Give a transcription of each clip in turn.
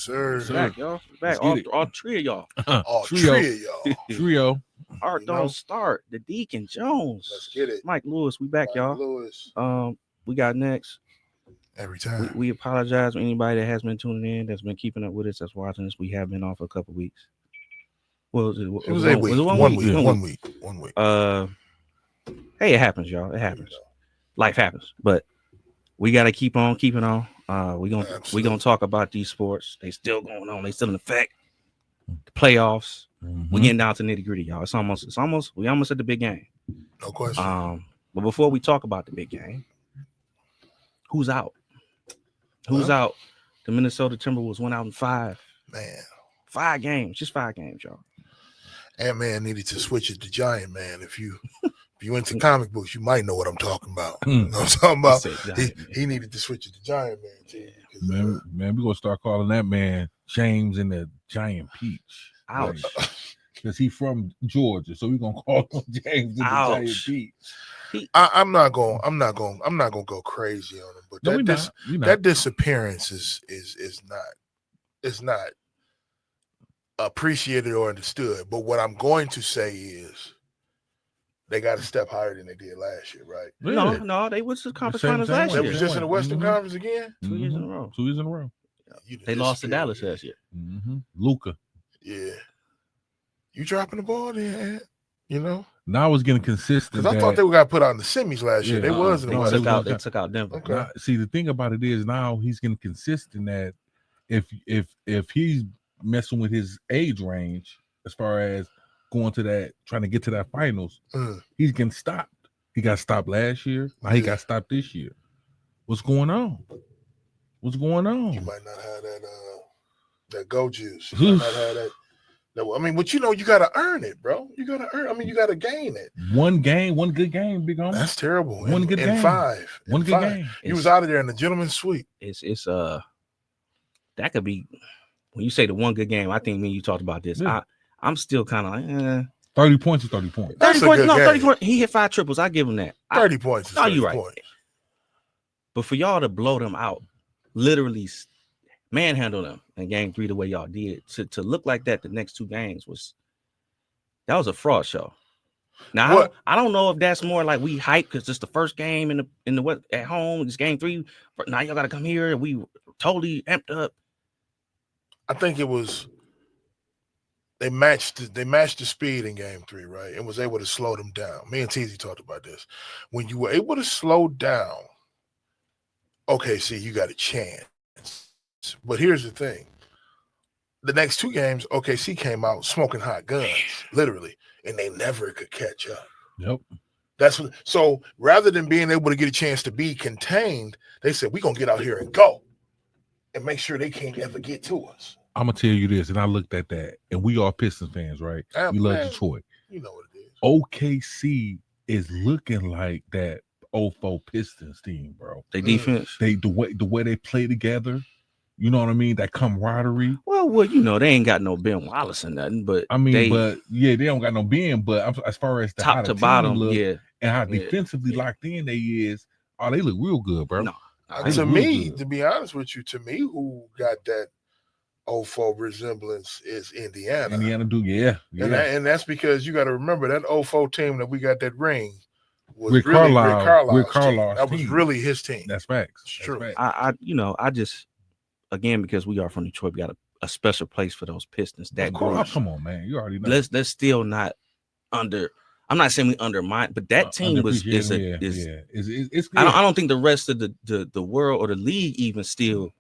Yes, sir. Back, y'all. Let's Back. get it. All three of y'all. All Trio. three of y'all. Trio. Art You don't know? start. The Deacon Jones. Let's get it. Mike Lewis, we back, Mike y'all. Lewis. We got next. Every time. We apologize for anybody that has been tuning in, that's been keeping up with us, that's watching us. We have been off a couple weeks. Well, It was 8 weeks. Was it 1 week. Yeah. 1 week. 1 week. Hey, it happens, y'all. It happens. Life happens, but we got to keep on keeping on. We gonna talk about these sports. They still going on. They still in effect. The playoffs. We getting down to nitty gritty, y'all. We almost at the big game. No question. But before we talk about the big game, who's out? Who's out? The Minnesota Timberwolves went out in 5. Man. 5 games, just 5 games, y'all. Ant-Man needed to switch it to Giant Man. If you into comic books, you might know what I'm talking about. You know what I'm talking about? He needed to switch it to Giant Man too. Man, we're gonna start calling that man James and the Giant Peach. Ouch. Because he's from Georgia, so we're gonna call him James and the Giant Peach. I'm not gonna go crazy on him, but that disappearance is not appreciated or understood. But what I'm going to say is they got a step higher than they did last year, right? Yeah. No, they was the conference finals last year. They was just in the Western Conference again? 2 years in a row. 2 years in a row. They lost to Dallas last year. Luka. Yeah. You dropping the ball there, you know? Now I was getting consistent. Because I thought they got put out in the semis last year. They wasn't. They took out Denver. Okay. Now, see, the thing about it is now he's getting consistent that if he's messing with his age range as far as going to that, trying to get to that finals, he's getting stopped. He got stopped last year. Now he got stopped this year. What's going on? What's going on? You might not have that go juice. You might not have that. I mean, but you got to earn it, bro. You got to earn. I mean, you got to gain it. One good game, big homie. That's terrible. One good game. 5. One good game. He was out of there in the gentleman's suite. It's that could be when you say the one good game. I think you talked about this. Yeah. I'm still kind of like 30 points is 30 points. 30 points. No, 30 points. He hit 5 triples. I give him that. 30 points. No, you're right. But for y'all to blow them out, literally manhandle them in game 3 the way y'all did, to look like that the next 2 games was a fraud show. Now I don't know if that's more like we hype because it's the first game in the what at home. It's game 3. But now y'all got to come here and we totally amped up. I think it was they matched the speed in game 3, right? And was able to slow them down. Me and TZ talked about this. When you were able to slow down, OKC, you got a chance. But here's the thing. The next 2 games, OKC came out smoking hot guns, literally, and they never could catch up. Yep. So rather than being able to get a chance to be contained, they said, we're going to get out here and go and make sure they can't ever get to us. I'm going to tell you this, and I looked at that, and we are Pistons fans, right? We love Detroit. You know what it is. OKC is looking like that 04 Pistons team, bro. They defense. The way they play together, you know what I mean? That camaraderie. Well, they ain't got no Ben Wallace or nothing, but I mean, they don't got no Ben, but as far as the top to bottom, look, and how defensively locked in they is, they look real good, bro. No. To me, to be honest with you, who got that 04 resemblance is Indiana. Indiana do, yeah. And that's because you got to remember that 04 team that we got that ring was Rick really Carlisle's Rick Carlisle's team. That was really his team. That's facts. It's true. Facts. I just, again, because we are from Detroit, we got a special place for those Pistons. That group. Come on, man. You already know. Let's still not under. I'm not saying we undermine, but that team is. I don't think the rest of the world or the league even still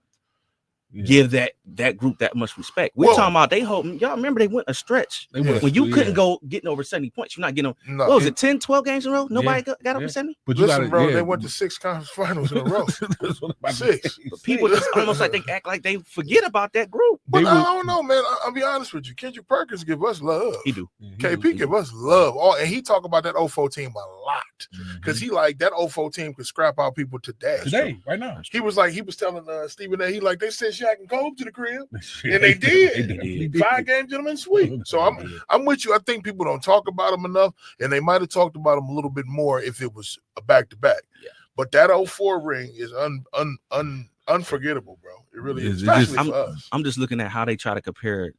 give that group that much respect. We're talking about they hope y'all remember they went a stretch when you couldn't go getting over 70 points. You're not getting them. What was it, 10, 12 games in a row? Nobody got over 70. But listen, bro, they went to 6 conference finals in a row. 6. But people just almost like they act like they forget about that group. But I don't know, man. I'll be honest with you. Kendrick Perkins give us love. He do. KP give us love. And he talk about that 04 team a lot because he like that 04 team could scrap out people today, right now. He was telling Stephen A. He they sent Shaq and Kobe to the crib, and they did. 5-game gentleman sweep. So I'm with you. I think people don't talk about them enough, and they might have talked about them a little bit more if it was a back-to-back. Yeah. But that 04 ring is unforgettable, bro. It really is, It's just- especially for us. I'm just looking at how they try to compare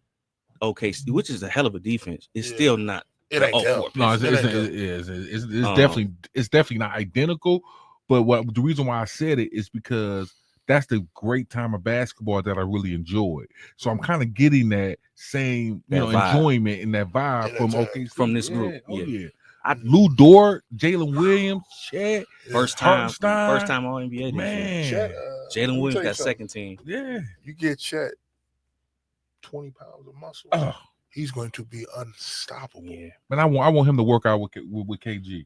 OKC, which is a hell of a defense. It's Yeah. still not. It ain't them. No, It ain't them. it's definitely not identical. But what the reason why I said it is because that's the great time of basketball that I really enjoyed. So I'm kind of getting that same That vibe. enjoyment and that vibe Yeah, from that OKC from this Yeah, group. Oh Yeah. yeah. I- Lou Dort, Jalen Williams, Chet, First time Hartenstein. All NBA this year. Man, Chet, Jalen let me Williams tell you got something. second team. yeah. You get Chet 20 pounds of muscle. Oh, He's going to be unstoppable. Yeah. man, I want him to work out with KG.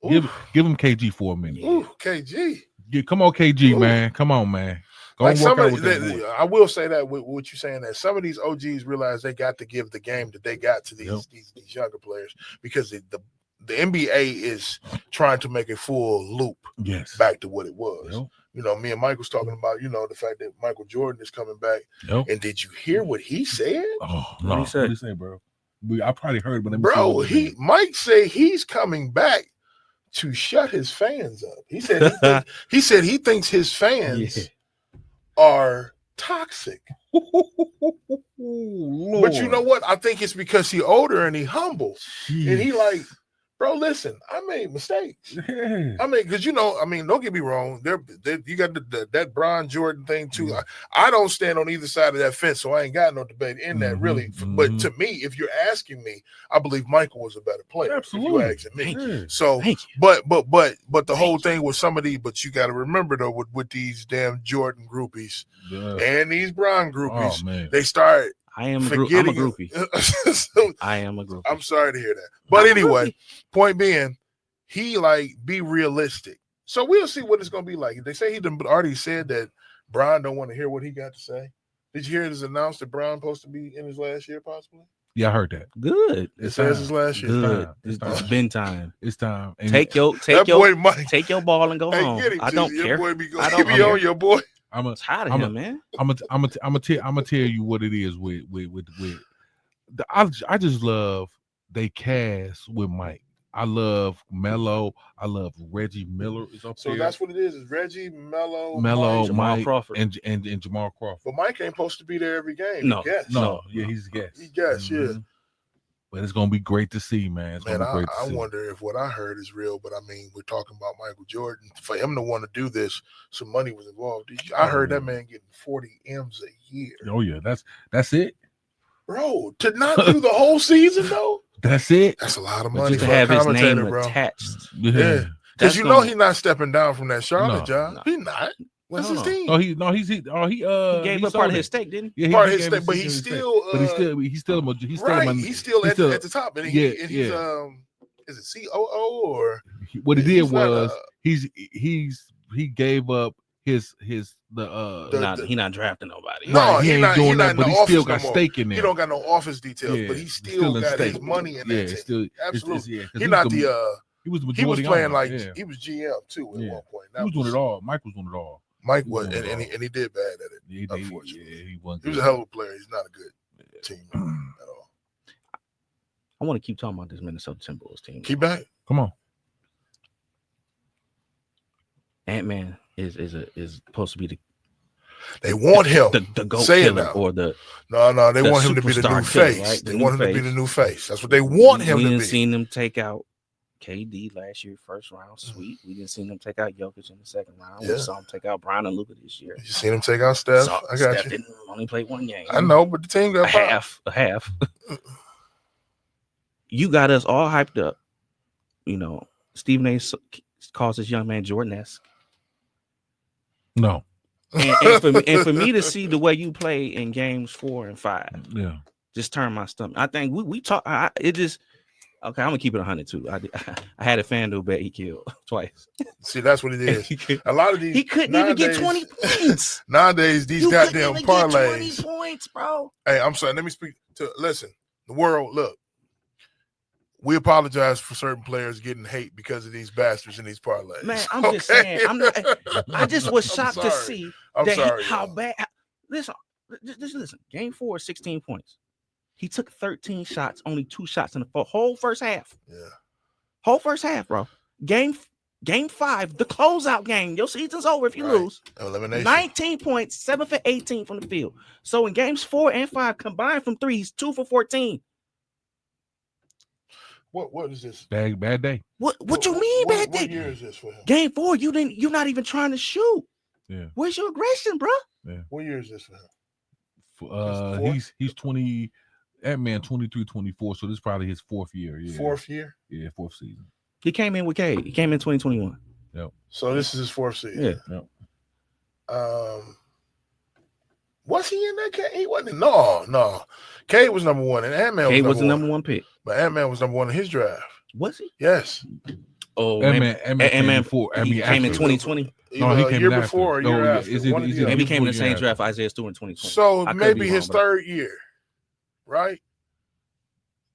Give him KG for a minute. Ooh, KG. Yeah, come on, KG, Ooh. man. Come on, man. Go Like and work some out of with the, that boy. I will say that with what you're saying, that some of these OGs realize they got to give the game that they got to these younger players, because the NBA is trying to make a full loop Yes. back to what it was. Yep. You know, me and Mike was talking about, the fact that Michael Jordan is coming back. Yep. And did you hear what he said? Oh, What'd no. he say? What did he say, bro? I probably heard, but let me Bro, see what Mike said he's coming back to shut his fans up. He said he thinks his fans are toxic. Lord. But you know what? I think it's because he older and he humble. Jeez. And he like, bro, listen, I made mistakes. Yeah. I mean, because don't get me wrong. You got that Bron Jordan thing too. Yeah. I don't stand on either side of that fence, so I ain't got no debate in that really. But to me, if you're asking me, I believe Michael was a better player. Absolutely. If you're asking me. Yeah. So, Thank you. but the whole thing with some of these, but you got to remember though, with these damn Jordan groupies and these Bron groupies, Oh, man. they start. I'm a forgetting groupie. So, I am a groupie. I'm sorry to hear that. But anyway, point being, he be realistic. So we'll see what it's gonna be like. They say he already said that Bron don't want to hear what he got to say. Did you hear it is announced that Bron supposed to be in his last year, possibly? Yeah, I heard that. Good. It says his last year. Good. It's time. It's been time. It's time. And Take your Boy Mike. take your ball and go Hey, home. get him, I don't Your care. boy be I he don't be care. on your boy. I'm Tired of I'm him, man. gonna tell you what it is with I just love they cast with Mike. I love Melo. I love Reggie Miller is up So there. that's what it is. It's Reggie, Melo, Melo, Jamal Mike, Crawford. and Jamal Crawford. But Mike ain't supposed to be there every game. No, He guessed. No, yeah, he's a guest. He guessed, yeah. But it's gonna be great to see, man. It's Man, gonna be great to I see. wonder if what I heard is real, but I mean, we're talking about Michael Jordan. For him to want to do this, some money was involved. I heard that man getting 40 M's a year. Oh yeah, that's it. Bro, to not do the whole season though, That's it. that's a lot of But money just for to a have his commentator, name bro. attached. Yeah, Yeah. because That's gonna- he's not stepping down from that Charlotte No, job. no. He's not. Well, That's his hold on. team. He gave up part of his stake, didn't he? Yeah, Part of he his gave stake, but his he's stake. still, he's still right. a- He's still he's at the top, and yeah, he's yeah. Is it COO or What he did he's not, was he gave up his He The- not drafting nobody. No, right, he ain't doing he not that, in but the he still office no got more. stake in there. He don't got no office details, but he still in got his stake. money in Yeah, that it's team. still Absolutely. yeah. 'cause He was not the- he was majority playing owner. like Yeah. he was GM too at Yeah. one point. He was doing it all. Mike was doing it all. Mike He was, was doing it and he did bad at it. Yeah, Unfortunately. yeah, he wasn't. He was a good. hell of a player. He's not a good teammate at all. I want to keep talking about this Minnesota Timberwolves team. Keep back. Come on. Ant-Man is supposed to be They want him. the GOAT Say it killer now. or the No, they the want him to be the new superstar killer, face. right? The They new want him to be face. the new face. That's what they want him we to didn't be. seen them take out KD last year, first round, sweet. We didn't see them take out Jokic in the second round. Yeah. We saw them take out Brian and Luka this year. You seen him take out Steph? I got Steph you. didn't only play one game. I know, but the team got a half. You got us all hyped up. You know, Stephen A. calls this young man Jordan-esque. No. And for me to see the way you play in games 4 and 5, Yeah. just turned my stomach. I think we talk. It just okay. I'm gonna keep it 100 too. I had a FanDuel bet he killed twice. See, that's what it is. A lot of these He couldn't even get 20 points. Nowadays, these You goddamn couldn't even get 20 parlays. points, bro. Hey, I'm sorry. Let me speak to listen. The world, look. We apologize for certain players getting hate because of these bastards in these parlays. Man, I'm just saying. I just was I'm shocked to sorry. see I'm that sorry, how y'all. bad. Listen, just listen. Game 4, 16 points. He took 13 shots, only 2 shots in the whole first half. Yeah. Whole first half, bro. Game Game 5, the closeout game. Your season's over if you Right. lose. Elimination. 19 points, 7 for 18 from the field. So in games 4 and 5 combined from 3, he's 2 for 14. What is this? Bad day. What you mean, bad What day? year is this for him? Game 4, you're not even trying to shoot. Yeah. Where's your aggression, bro? What year is this for him? He's 20. That man 23, 24. So this is probably his 4th year. Yeah. Fourth year. Yeah, 4th season. He came in with Cade. He came in 2021. So this is his 4th season. Yeah. Yep. Was he in that Cade? He wasn't. No. Cade was number 1, and Ant-Man Cade was was the number number 1. 1 pick. But Ant-Man was number 1 in his draft. Was he? Yes. Oh, Ant-Man Ant-Man before. I he mean, came in after. 2020. No, he Either a came year in before or a after. year No, after. is it- One of is the it- other. Maybe he came in the before same year draft Isaiah Stewart in 2020. So I could maybe be his wrong, 3rd year, right?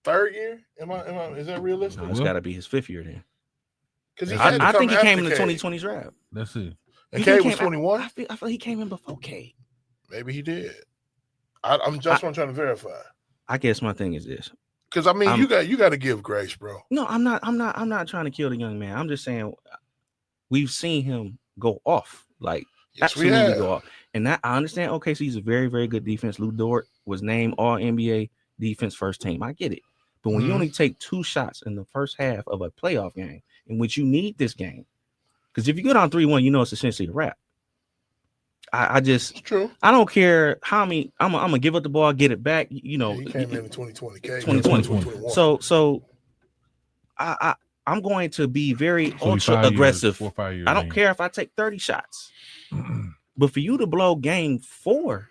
3rd year? Am I? Is that realistic? No, it's got to be his 5th year then. Because I think he came in the 2020 draft. That's it. And He Cade came- was 21. I feel he came in before Cade. Maybe he did. I'm just trying to verify. I guess my thing is this. Because I mean, you got to give grace, bro. No, I'm not trying to kill the young man. I'm just saying we've seen him go off. Like Yes, we absolutely have. go off. And that I understand OKC's a very, very good defense. Lou Dort was named all NBA defense first team. I get it. But when you Mhm. only take 2 shots in the first half of a playoff game in which you need this game, because if you go down 3-1, you know it's essentially a wrap. It's true. I don't care how many. I'm gonna give up the ball, get it back. You know, He came in 2020. Cade 2020. 2021. So I'm going to be very So he's ultra 5 years, aggressive. 4 or 5 years. I don't care if I take 30 shots. But for you to blow game 4,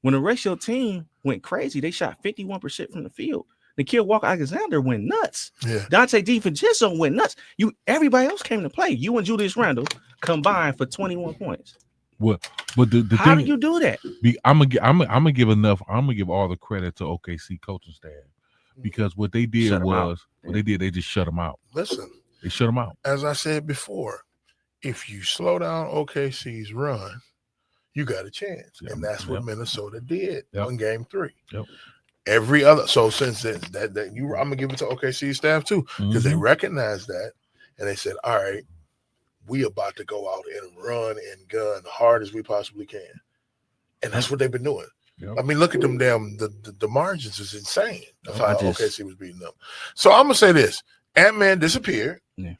when the rest of your team went crazy, they shot 51% from the field. Nikhil Walker-Alexander went nuts. Yeah. Dante DiVincenzo went nuts. Everybody else came to play. You and Julius Randle combined for 21 points. But the How thing, do you do that? I'm gonna give all the credit to OKC coaching staff, because what they did Shut 'em out. was they just shut them out. Listen, They shut them out. as I said before, if you slow down OKC's run, you got a chance. Yep. And that's what Yep. Minnesota did Yep. in game 3. Yep. Every other, so since then, I'm gonna give it to OKC staff too, because they Mhm. recognized that and they said, all right, we about to go out and run and gun hard as we possibly can. And that's what they've been doing. Yep. I mean, look at them damn the margins is insane of how I just- OKC was beating them. So I'm gonna say this: Ant-Man disappeared. Yeah.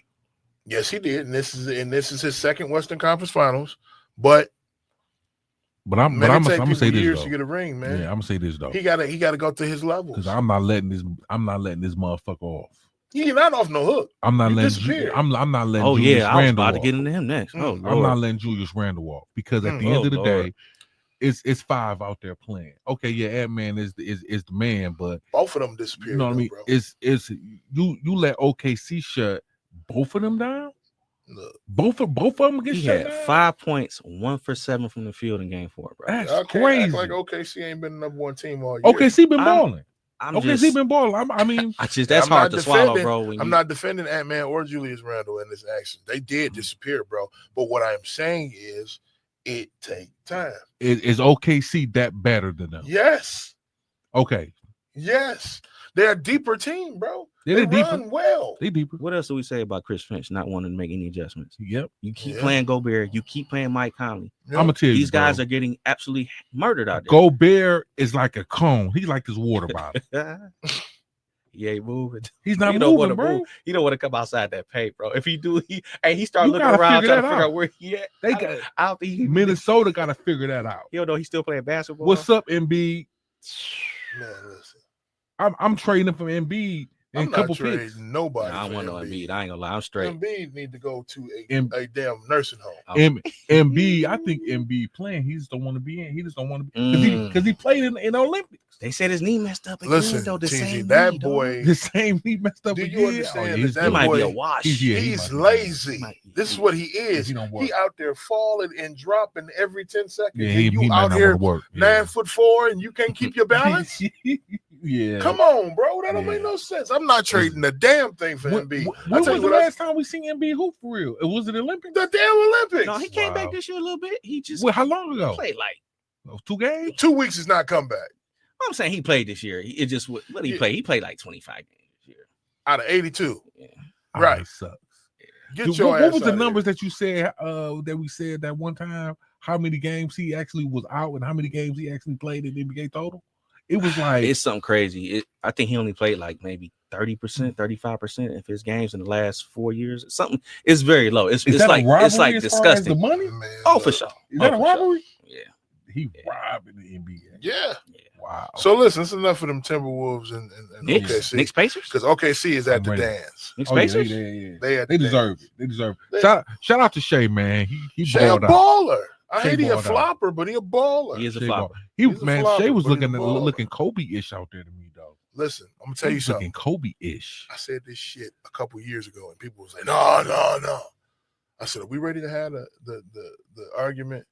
Yes, he did, and this is his 2nd Western Conference Finals. But I'm man, it take gonna say people this years though. to get a ring, man. Yeah, I'm gonna say this though, He gotta go to his levels. because I'm not letting this motherfucker off. You're not off no hook. I'm not You letting. disappeared. I'm not letting. Oh Julius yeah, I was Randle about to off. get into him next. Oh, Mm, I'm not Lord. letting Julius Randle off, because at the Mm. end of the Lord. day, it's 5 out there playing. Okay, yeah, Ant-Man is the man, but Both of them disappeared. you know what I though, mean. bro. It's you let OKC shut both of them down. Look, Both of them get He shut had down. 5 points, 1 for 7 from the field in game 4, bro. That's y'all can't crazy. act like OKC ain't been the number 1 team all year. OKC been I'm- balling. I'm OKC just, been balling. I mean, I just that's I'm not hard to swallow, defending- bro. When I'm you, not defending Ant-Man or Julius Randle in this action. They did disappear, bro. But what I'm saying is it take time. is OKC that better than them? Yes. Okay, Yes. They're a deeper team, bro. Yeah, they they run deeper. well. They deeper. What else do we say about Chris Finch not wanting to make any adjustments? Yep. You keep Yeah. playing Gobert, you keep playing Mike Conley. Yeah. I'm gonna tell you, These guys bro. are getting absolutely murdered out there. Gobert is like a cone. He's like this water bottle. He ain't moving. He's not He don't moving, wanna bro. move. He don't want to come outside that paint, bro. If he do, he start You looking gotta around figure trying to that figure out. out where he at. They I got don't think he Minnesota got to figure that out. He don't know he's still playing basketball. What's up, Embiid? Man, listen. I'm trading him from Embiid and I'm a not couple trading picks. nobody. Nah, I for want no Embiid. I ain't gonna lie. I'm straight. Embiid need to go to Em- a damn nursing home. Embiid, I think Embiid playing. He just don't want to be in. He just don't want to be because he played in the Olympics. They said his knee messed up again. Listen, though, the TZ, same that knee, boy, The same he messed up Do again. you understand he's that He that might boy- be a wash. he he's might be. lazy. Might be. This is what he is. He don't work. He out there falling and dropping every 10 seconds. Yeah, and he you might out not here want to work. 9'4" and you can't keep your balance. Yeah. Come on, bro. That don't Yeah. make no sense. I'm not trading a damn thing for Embiid. When I was tell you the what, last time we seen Embiid hoop for real? Was it Olympics? the damn Olympics. No, he came back Wow. this year a little bit. He just Well, how long ago? played like. 2 games? 2 weeks is not come back. I'm saying he played this year. It just what did he Yeah. play? He played like 25 games this year. Out of 82. Yeah. Oh, Right. he sucks. Get Dude, your what ass was the outta numbers that you said that we said that one time? How many games he actually was out and how many games he actually played in the NBA total? It was like It's something crazy. I think he only played like maybe 30%, 35% of his games in the last 4 years. Something. It's very low. It's is that like a robbery it's like as far as the disgusting. money? Man, Oh, for look. sure. Is that a for sure. robbery? Yeah. He robbing the NBA. Yeah. Wow. So listen, it's enough of them Timberwolves and Knicks, OKC. Knicks Pacers, Because OKC is at I'm the ready. dance. Knicks Oh, yeah, Pacers. they deserve it. They deserve it. Shout out to Shea, man. He Shea a balled out. baller. I Shea hate he a balled out. flopper, but he a baller. He is a Shea flopper. ball. He He's a man, flopper, Shea was but he's a looking baller. Kobe-ish out there to me, though. Listen, I'm gonna tell He you was something. looking Kobe-ish. I said this shit a couple years ago, and people was like, no. I said, are we ready to have the argument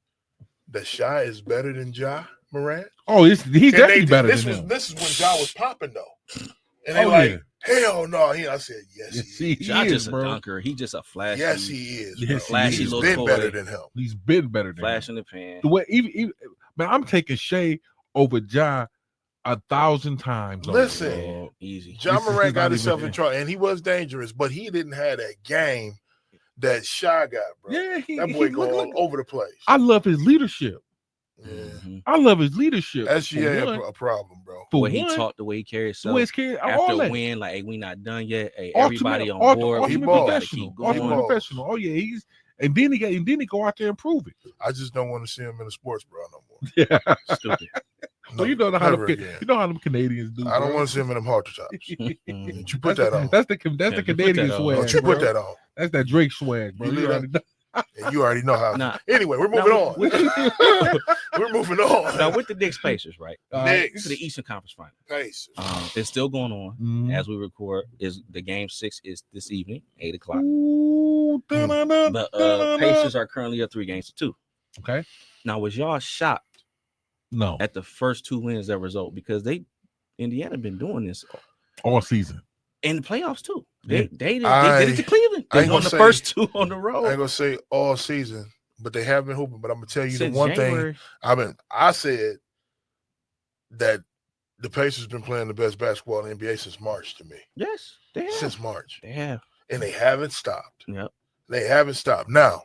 that Shai is better than Ja Morant? Oh, he's definitely better this than was him. this is when Ja was popping though. And they Oh, like, yeah. hell no. I said, yes, Yes, he is. he Ja is, just a bro. dunker. He just a flashy. Yes, he is. Yes, bro. he Flashy He's little been toy. better than him. He's been better than Flash him. in the pan. The way even man, I'm taking Shea over Ja 1,000 times. Listen. Yeah, easy. Ja This is Morant got not himself even- in trouble, and he was dangerous, but he didn't have that game that Shai got, bro. Yeah, That boy go all over the place. I love his leadership. Yeah. Mhm. I love his leadership. SGA For one, a problem, bro. for The way he one, talked, the way he carries the way himself. his kid, After all a that. win, like, hey, we not done yet. Hey, Ultimate- everybody on ult- board. We ultimate ball. gotta professional. keep going. Ultimate ball. professional. Oh yeah, he's and then he go out there and prove it. I just don't want to see him in a sports bra no more. Yeah. Stupid. So you know how never them, again. you know how them Canadians do. I don't bro. want to see him in them halter tops. Mhm. Don't you put that on. That's the Yeah, you put Canadian that on. swag. Don't you bro. put that on. That's that Drake swag, bro. You You leave already know. And you already know how. Nah. Anyway, we're Now, moving on. with- We're moving on. Now with the Knicks Pacers, right? Knicks. This is the Eastern Conference Final. Pacers. It's still going on Mhm. as we record. Is the game 6 is this evening, 8:00. Ooh, da-da-da, The da-da-da. Pacers are currently up 3-2. Okay. Now, was y'all shocked No, at the first 2 wins that result? Because Indiana been doing this all season. in the playoffs too. Yeah. They did it to Cleveland. I They ain't won gonna the say- first 2 on the I ain't road. gonna say all season, but they have been hooping. But I'm gonna tell you Since the one January. thing. I said that the Pacers been playing the best basketball in the NBA since March to me. Yes, they have. Since March. They have. And they haven't stopped. Yep. They haven't stopped. Now,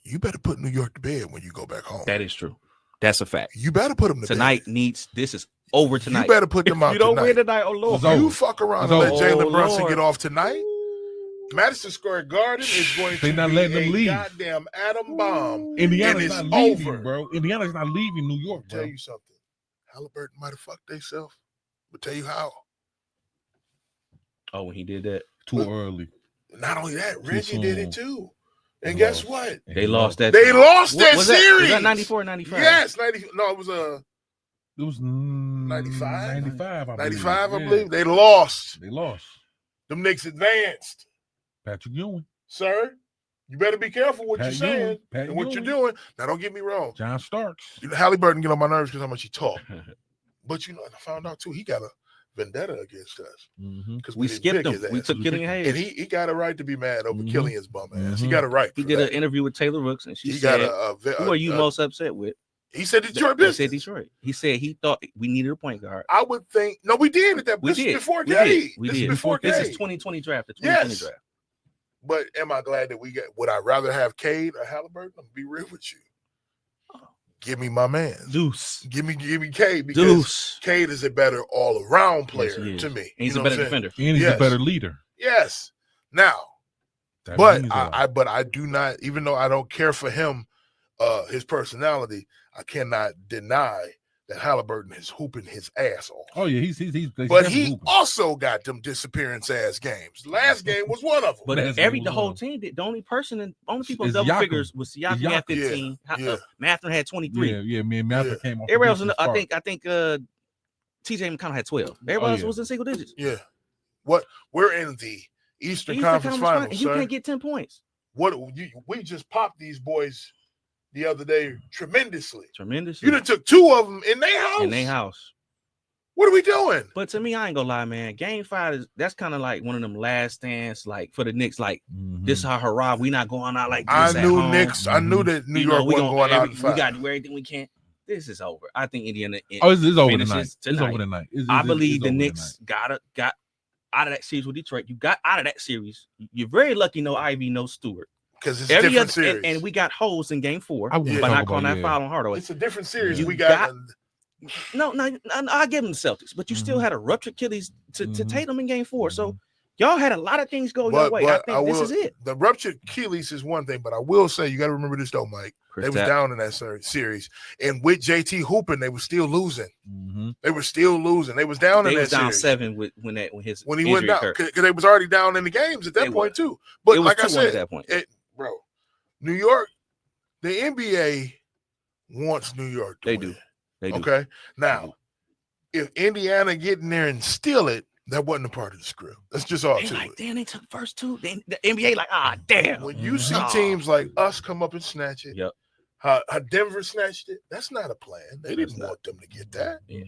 you better put New York to bed when you go back home. That is true. That's a fact. You better put them to Tonight bed. this is over tonight. You better put them out you don't tonight. win tonight, oh Lord. It's over. You fuck around It's and let over. Jalen Oh, Brunson Lord. get off tonight. Madison Square Garden is going They to not be letting a them leave. goddamn atom bomb. Indiana's it's not leaving, over. bro. Indiana's not leaving New York, Tell bro. you something. Halliburton might have fucked themselves. But tell you how. Oh, when he did that. Too early. Not only that, Too Reggie did it soon. too. And They guess lost. what? They lost that. They lost What that was series. Was that 94 or 95? Yes, 90. No, it was It was 95? 95, I 95, I Yeah. believe. They lost. They lost. Them Knicks advanced. Patrick Ewing, Sir, you better be careful what Pat you're saying Ewing, Pat and what you're Ewing. doing. Now, don't get me wrong. John Starks. You know, Halliburton get on my nerves because how much he talk. But you know, I found out too, he got a vendetta against us Mm-hmm. because We didn't skipped pick him. his We ass. took Killian Hayes. And he got a right to be mad over Mhm. Killian's bum ass. He Mhm. got a right. He for did that. an interview with Taylor Rooks, and she He said, got "Who are you most upset with?" He said Detroit He business. said Detroit. He said he thought we needed a point guard. I would think no, we did at that. We This did. is before We K. did. We This did. is before This K. is 2020 draft. The 2020 Yes. draft. But am I glad that we got? Would I rather have Cade or Halliburton? I'm gonna be real with you. Give me my man. Deuce. Give me Cade because Deuce. Cade is a better all around Yes, player he is. to me. And he's You a know better what I'm saying? defender. And he's Yes. a better leader. Yes. Now, That but means a lot. I do not, even though I don't care for him, his personality, I cannot deny that Halliburton is hooping his ass off. Oh yeah, he's But definitely he hooping. also got them disappearance ass games. Last game was one of them. But That's the what whole was team did. The only person and only people in Is double Siakam. figures was Siakam Siakam. had 15. Yeah. Mathurin had 23. Yeah, me and Mather Yeah. came off. Everybody else, the bench I think TJ McConnell had 12. Everybody else yeah. was in single digits. Yeah. We're in the Eastern Eastern Conference Finals, and you sir. can't get 10 points. We just popped these boys the other day tremendously. Tremendous. You done took two of them in their house. in their house. What are we doing? But to me, I ain't gonna lie, man. Game 5 that's kind of like one of them last stands, like for the Knicks. Like Mhm. this, our hurrah. We not going out like this. I at knew home. Knicks. I knew that New You know, York we wasn't going out in we five. got to do everything we can. This is over. I think Indiana. Oh, it's over finishes tonight. It's tonight. over tonight. I believe the over Knicks got. out of that series with Detroit. You got out of that series. You're very lucky. No Ivy, no Stewart. Because it's a different series. And we got holes in game 4 I wanna by talk not calling about- that foul on Hardaway. It's a different series. You We got No, I give them the Celtics, but you still had a ruptured Achilles to Tatum in game 4. So y'all had a lot of things go your way. I think this is it. The ruptured Achilles is one thing, but I will say you got to remember this though, Mike. They was down in that series, and with JT hooping, they were still losing. They were still losing. They was down in that series. They was down 7 when he went down because they was already down in the games at that point too. But like I said, at that point, bro, New York, the NBA wants New York to win. They do. Okay, now if Indiana get in there and steal it, that wasn't a part of the script. That's just all to it. Damn, they took first 2. Then the NBA damn. When you see teams like us come up and snatch it, how Denver snatched it, that's not a plan. They didn't want them to get that. Yeah.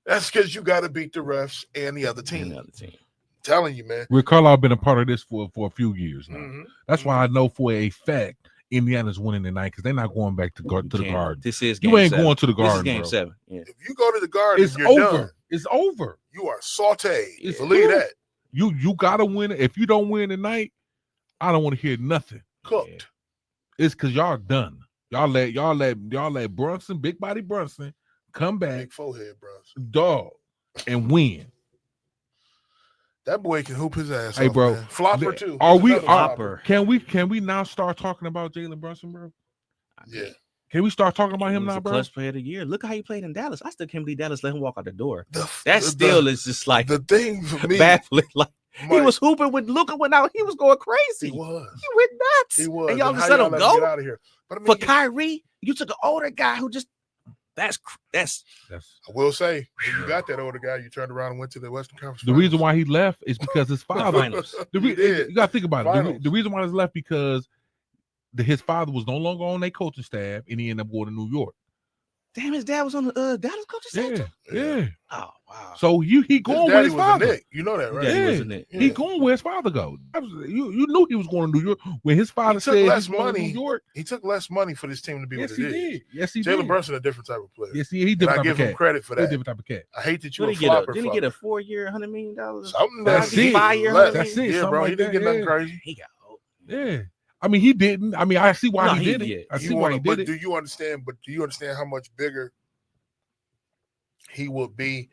That's because you got to beat the refs and the other team. I'm telling you, man. Rick Carlisle been a part of this for a few years now. That's why I know for a fact Indiana's winning tonight because they're not going back to the Garden. This is you ain't going to the Garden. This is game 7. Yeah. If you go to the Garden, it's you're over. Done. It's over. You are sauteed. It's Believe that. You gotta win it. If you don't win tonight, I don't want to hear nothing. Cooked. It's because y'all done. Y'all let Brunson, big body Brunson, come back, big forehead Brunson, dog, and win. That boy can hoop his ass. Hey, off, bro, man. Flopper too. Can we now start talking about Jalen Brunson, bro? Yeah. Can we start talking about him now, bro? Clutch player of the year. Look how he played in Dallas. I still can't believe Dallas let him walk out the door. That still is just like the thing for me. Baffling. Like he was hooping when Luka went out. He was going crazy. He was. He went nuts. He was. And y'all just let him go. Get out of here. But I mean, for Kyrie, you took an older guy who just that's. I will say, when you got that older guy, you turned around and went to the Western Conference. The reason why he left is because his father. You got to think about it. The reason why he's left because his father was no longer on their coaching staff, and he ended up going to New York. Damn, his dad was on the Dallas coaching staff. Yeah. Oh wow. So he going with his father. Nick. You know that, right? Yeah. He going where his father go. You knew he was going to New York when his father said less he's going money. to New York. He took less money for this team to be what it is. Yes, he did. Jalen Brunson a different type of player. Yes, he different. I give him credit for that. He's a different type of cat. I hate that you're a flopper. Didn't he get a 4-year, $100 million? Something that's it. 5-year, that's it. Yeah, bro. Like he didn't get nothing crazy. He got old. Yeah. I mean, he didn't. I mean, I see why he did it. Yeah. I see why he did it. Do you understand? But do you understand how much bigger he would be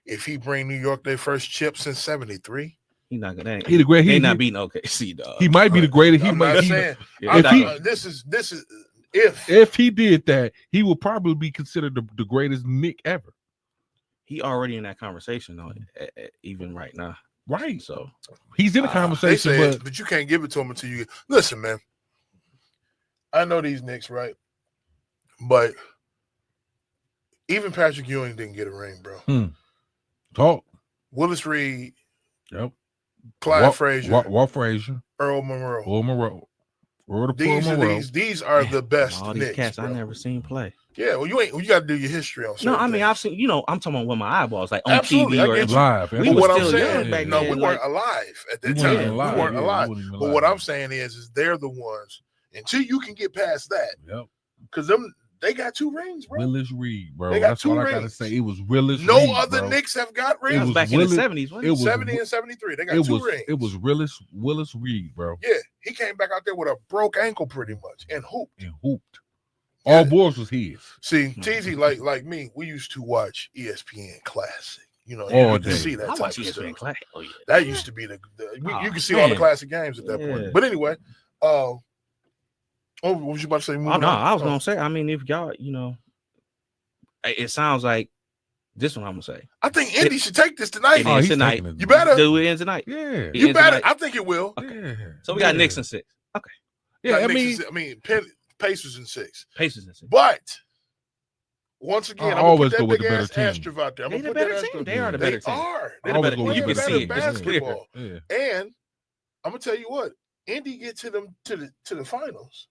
if he bring New York their first chip since '73? He's not gonna. He the great. He not beating OKC, dog. He might be the greatest. He might. This is if he did that, he would probably be considered the greatest Knick ever. He already in that conversation though, even right now. Right. So he's in a conversation, but you can't give it to him until you listen, man. I know these Knicks, right? But even Patrick Ewing didn't get a ring, bro. Talk. Willis Reed. Yep. Clyde Frazier. Walt Frazier. Earl Monroe. These are the best. All these Knicks, cats bro. I never seen play. Yeah, well, you got to do your history on. No, I mean things. I've seen. I'm talking about with my eyeballs, like on Absolutely, TV or live. We were what still I'm saying, young back no, then. we weren't alive at that time. We weren't alive. But what I'm saying is they're the ones. Until you can get past that, because they got 2 rings, bro. Willis Reed, bro. They got That's 2 what rings. I gotta say. It was Willis. No Reed, other bro. Knicks have got rings. It was back in the 70s. Wasn't it? 70 and 73. They got 2 rings. It was Willis Reed, bro. Yeah, he came back out there with a broke ankle, pretty much, and hooped. All boys was his. See, TZ, like me, we used to watch ESPN Classic. You know, you can see that I type watch of ESPN stuff. Classic. Oh, yeah. That used to be you can see all the classic games at that point. But anyway, what was you about to say? I was gonna say. I mean, if y'all, it sounds like this one. I'm gonna say. I think Indy should take this tonight. He's tonight. You better do it in tonight. Yeah, you better. I think it will. Okay. Yeah. So we got Knicks in 6. Okay. Yeah, I mean, Pacers in 6. Pacers in 6. But once again, I'm always gonna go put with that the big better ass team. asterisk out there. They the better team. They are the better team. They're the better team. You can see it. Basketball. Yeah. And I'm gonna tell you what, Indy get to them to the finals.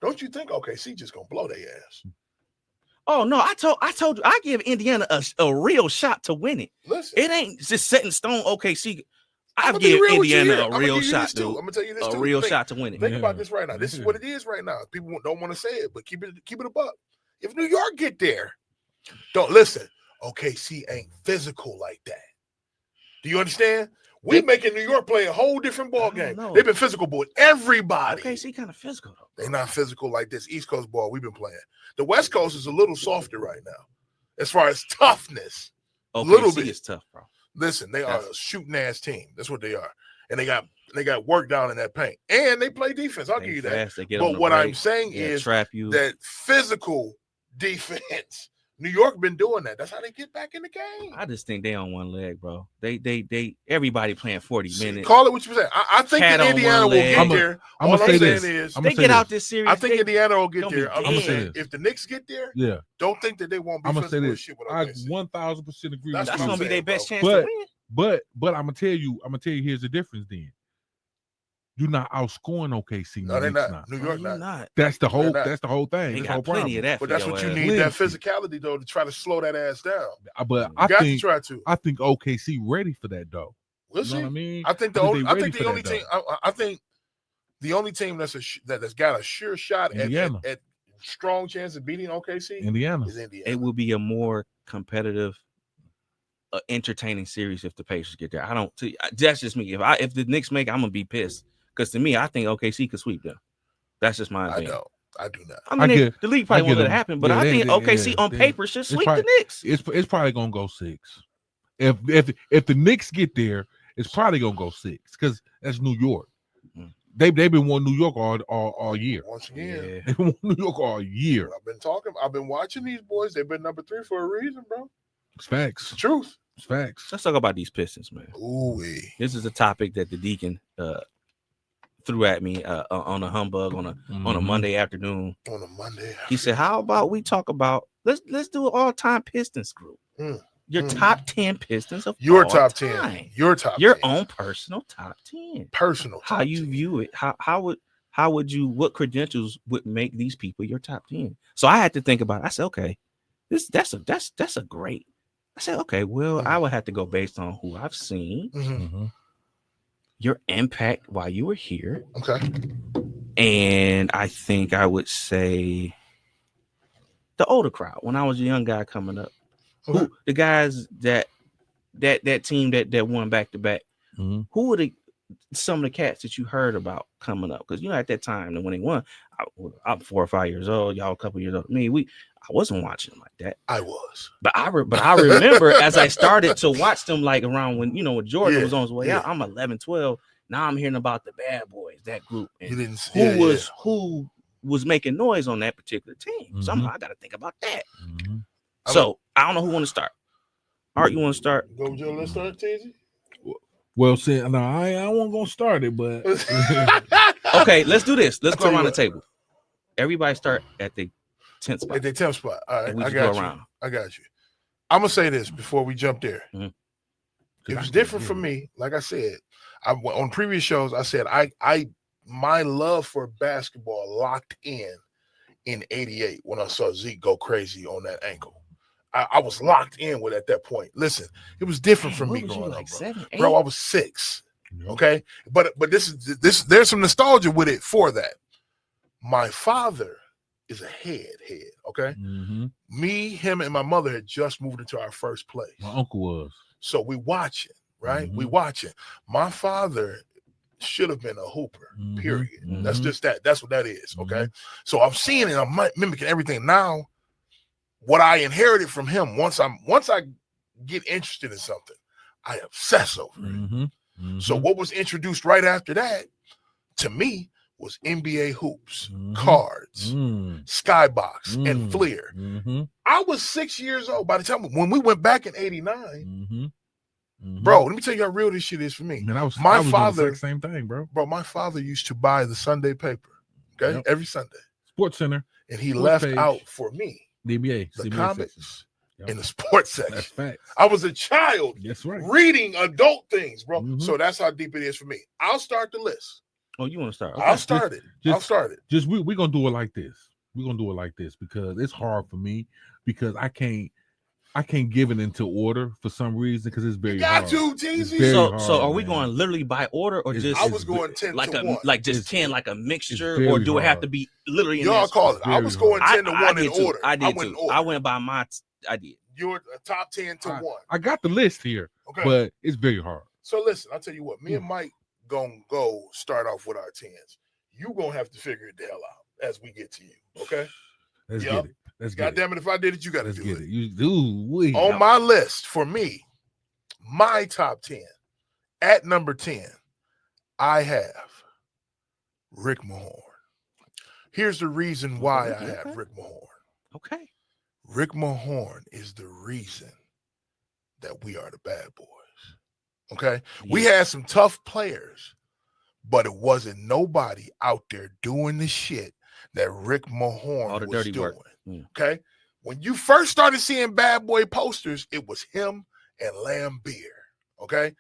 Don't you think OKC just gonna blow their ass? Oh no, I told you I give Indiana a real shot to win it. Listen, it ain't just set in stone. OKC, I give give Indiana a real shot, dude. I'm gonna tell you this a too. real shot to win it. Think about this right now. This is what it is right now. People don't want to say it, but keep it a buck. If New York get there, don't listen. OKC ain't physical like that. Do you understand? We're making New York play a whole different ball I don't game. know. They've been physical with everybody. OKC kind of physical though. They're not physical like this East Coast ball we've been playing. The West Coast is a little softer right now as far as toughness. OKC Little bit. is tough, bro. Listen, they are a shooting ass team. That's what they are. And they got work down in that paint. And they play defense. I'll give you that. But what I'm saying is trap you. that physical defense, New York been doing that. That's how they get back in the game. I just think they on one leg, bro. They everybody playing 40 minutes. Call it what you say. I think Cat that on Indiana one will leg. get there. I'm All gonna I'm say saying this. is I'm They gonna say get out this. this series. I think Indiana will get gonna there. be I'm gonna dead. say this. if the Knicks get there, Yeah, don't think that they won't be I'm gonna say physical this. shit with I OKC. 1000% agree. That's with That's you. gonna be their saying, best bro. chance to win. But I'm gonna tell you. Here's the difference. Then you're not outscoring OKC. No, they're Knicks not. New York You're not. That's the They're whole. not. That's the whole thing. They That's the got whole plenty of problem. that. But that's what you need, that physicality, though, to try to slow that ass down. But You I got to think try to. I think OKC ready for that though. We'll You know see. what I mean? I think the I think only, they I ready think for the only that, team, I think the only team that's got a sure shot Indiana. at strong chance of beating OKC Indiana. is Indiana. It will be a more competitive, entertaining series if the Pacers get there. I don't. That's just me. If the Knicks make, I'm gonna be pissed because to me, I think OKC could sweep them. That's just my I opinion. don't. I do not. I mean, I get- the league probably I won't get let it them. happen, but Yeah, I they- think they- OKC yeah, on they- paper should sweep probably- the Knicks. It's probably gonna go 6. If the Knicks get there, it's probably gonna go 6 because that's New York. Mm. They've been wanting New York all year. Once again, Yeah. They've been wanting New York all year. I've been watching these boys. They've been number 3 for a reason, bro. It's facts. It's the truth. It's facts. Let's talk about these Pistons, man. Ooh, This is a topic that the Deacon threw at me on a humbug on a Mhm. Monday afternoon. on a Monday. He said, "How about we talk about let's do an all-time Pistons group. Mm. Your Mm. top 10 Pistons of Your all top time. 10. Your top Your 10. own personal top 10. Personal. How top you 10. view it? How would you? What credentials would make these people your top 10? So I had to think about it. I said, okay, that's a great. I said, okay, well, I would have to go based on who I've seen, Mhm. Mhm. your impact while you were here, Okay. and I think I would say the older crowd when I was a young guy coming up. Okay. Who the guys that team that won back to back? Mhm. Who were some of the cats that you heard about coming up? Because at that time when they won, I'm 4 or 5 years old. Y'all a couple years old. I wasn't watching them like that. I was. But I remember as I started to watch them like around when when Jordan Yeah, was on his way yeah. out. I'm 11, 12. Now I'm hearing about the Bad Boys, that group, You and didn't. who was making noise on that particular team. So Mhm. I got to think about that. Mhm. So I don't know who want to start. Art, you want to start? Go with your list, start, TZ. Well, see, no, I wasn't gonna start it, but Okay, let's do this. Let's I'll go tell you around the what. table. Everybody start at the 10th spot. At the 10th spot. All right, And we I just got go you. around. I got you. I'm gonna say this before we jump there. Mhm. It was different for me. Like I said, on previous shows, I said my love for basketball locked in '88 when I saw Zeke go crazy on that ankle. I was locked in with at that point. Listen, it was different for me What was you, growing like up, bro. 7, 8? Bro, I was 6. Yeah. Okay, but this there's some nostalgia with it for that. My father is a head. Okay, Mhm. me, him, and my mother had just moved into our first place, My uncle was. so we watching, right? We Mhm. watching. My father should have been a hooper. Mhm. Period. That's Mhm. just that. That's what that is. Okay, Mhm. so I'm seeing it. I'm mimicking everything now. What I inherited from him, once I get interested in something, I obsess over it. Mhm. Mhm. So what was introduced right after that to me was NBA hoops, Mhm. cards, Mm. skybox, and Mm. Fleer. Mhm. I was 6 years old by the time when we went back in '89. Mhm. Mhm. Bro, let me tell you how real this shit is for me. Man, I was My doing the father- exact same thing, bro. Bro, my father used to buy the Sunday paper, okay, Yep. every Sunday, Sports Center, and he Sports left page. out for me the NBA, the CBA comics section. Yep. in the sports That's section. facts. I was a child That's right. reading adult things, bro. Mhm. So that's how deep it is for me. I'll start the list. Oh, you want to start? I'll start it. I'll just- start it. Just we're gonna do it like this. We're gonna do it like this because it's hard for me because I can't give it into order for some reason because it's very You got hard. to, It's Teasy. very So hard, are we man. going literally by order or It's- just I was going 10 like to 1. just It's- 10 like a mixture, very or do it have hard. to be literally in Y'all this? call it. I very was going hard. 10 to 1 in did too. order. I did went too. in order. I went by I did. You're a top 10 to 1. I got the list here, Okay. but it's very hard. So listen, I'll tell you what. Me and Mike gonna go start off with our 10s. You gonna have to figure it the hell out as we get to you. Okay. Let's Yup. get it. Let's God get it. damn it, if I did it, you got to Let's do get it. it. You do. On my list for me, my top 10 at number 10, I have Rick Mahorn. Here's the reason why I have Rick Mahorn. Okay. Rick Mahorn is the reason that we are the bad boys. Okay. We had some tough players, but it wasn't nobody out there doing the shit that Rick Mahorn All the was dirty doing. work. Yeah. Okay. When you first started seeing bad boy posters, it was him and Lambeer. Okay.